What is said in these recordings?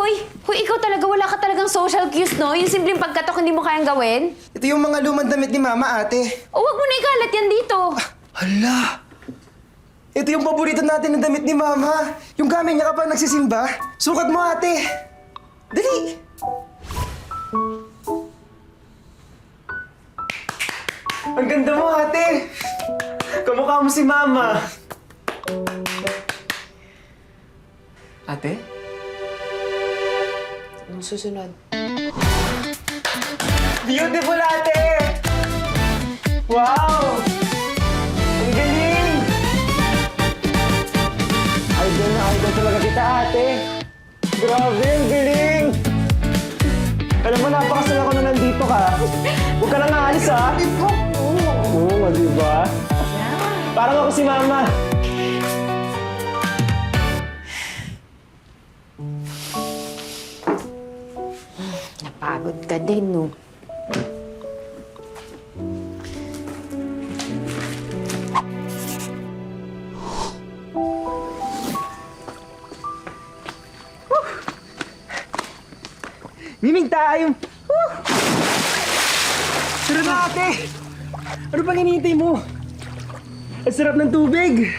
Hoy, ikaw talaga, wala ka talagang social cues, no? Yung simpleng pagkatok hindi mo kayang gawin? Ito yung mga lumang damit ni Mama, ate. O, wag mo na ikalat yan dito. Hala! Ito yung paborito natin na damit ni Mama. Yung gamit niya kapag nagsisimba. Sukat mo, ate. Dali! Ang ganda mo, ate. Kamukha mo si Mama. Ate? Anong susunod? Beautiful, ate! Wow! Ang galing! Idol na idol talaga kita, ate. Grabe, ang galing! Alam mo, napakasal ako na nandito ka. Huwag ka lang aalis, ha? Oo, di ba? Parang ako si Mama. Napagod ka din, no? Miming tayo! Sarap na, ate! Ano pang hinihintay mo? Ang sarap ng tubig!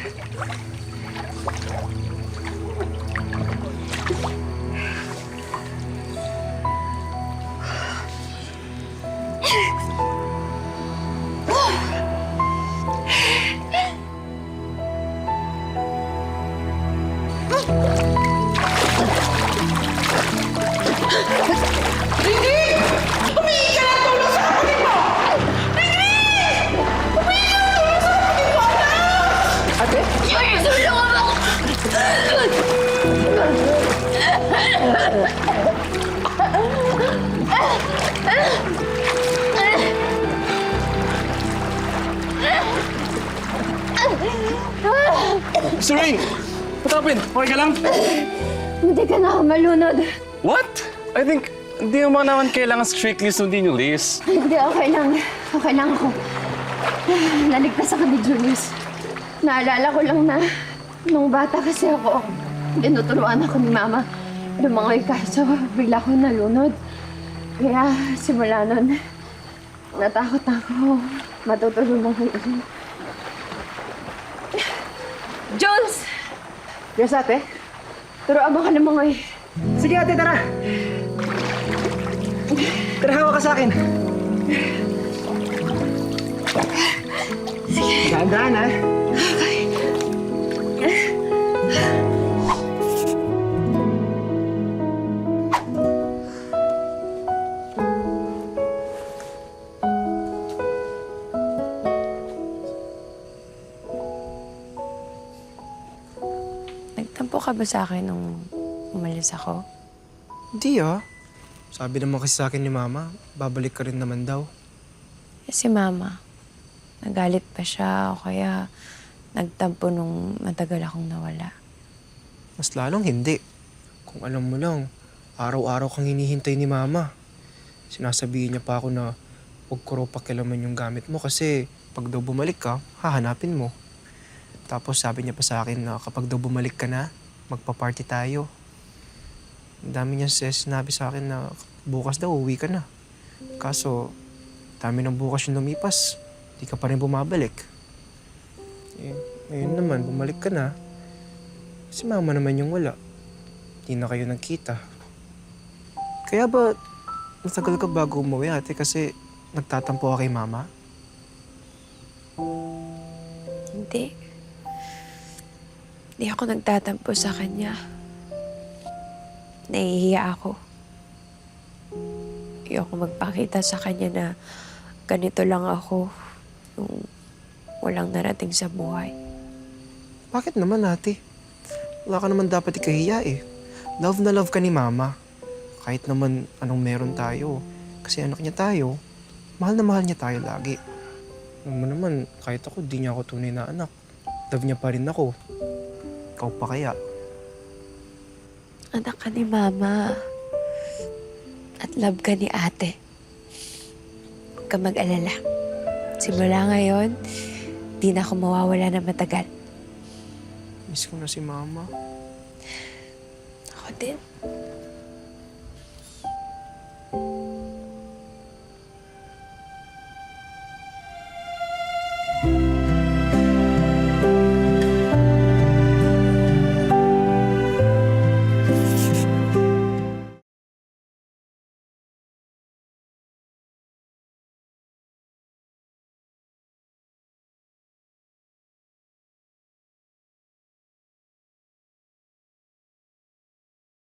Mr. Rain! What happened? Okay ka lang? Hindi ka na ako malunod. What? I think hindi mo naman kailangan strictly sundin yung list. Hindi, okay lang. Okay lang ako. Naligtas ako ni Julius. Naalala ko lang na nung bata kasi ako, tinuturuan ako ni Mama. Lumangoy kaso bigla ko nalunod. Kaya simula nun, natakot ako. Matutulungan ko yun. Jules! Yes, ate? Turuan mo ka ng mga Sige, ate, tara! Tara, hawak ka sa akin. Sige. Dahan-dahan, ha? Nagtampo ka ba sa akin nung umalis ako? Hindi, ah. Sabi naman kasi sa akin ni Mama, babalik ka rin naman daw. Eh, si Mama, nagalit pa siya o kaya nagtampo nung matagal akong nawala. Mas lalong hindi. Kung alam mo lang, araw-araw kang hinihintay ni Mama. Sinasabihin niya pa ako na huwag ko raw pakialaman yung gamit mo kasi pag daw bumalik ka, hahanapin mo. Tapos sabi niya pa sa akin na kapag daw bumalik ka na, magpa-party tayo. Ang dami niya sinabi sa akin na bukas daw uwi ka na. Kaso, dami ng bukas yung lumipas. Di ka pa rin bumabalik. Eh, ngayon naman, bumalik ka na. Si Mama naman yung wala. Di na kayo nagkita. Kaya ba, matagal ka bago umuwi, ate, kasi nagtatampo ka kay Mama? Hindi. Hindi ako nagtatampo sa kanya. Nahihiya ako. Ayoko magpakita sa kanya na ganito lang ako nung walang narating sa buhay. Bakit naman, ate? Wala ka naman dapat ikahiya eh. Love na love ka ni Mama. Kahit naman anong meron tayo. Kasi anak niya tayo. Mahal na mahal niya tayo lagi. Alam mo naman, kahit ako, di niya ako tunay na anak. Love niya pa rin ako. Ikaw pa kaya? Anak ka ni Mama. At love ka ni Ate. Huwag ka mag-alala. Simula ngayon, di na ako mawawala na matagal. Miss ko na si Mama. Ako din.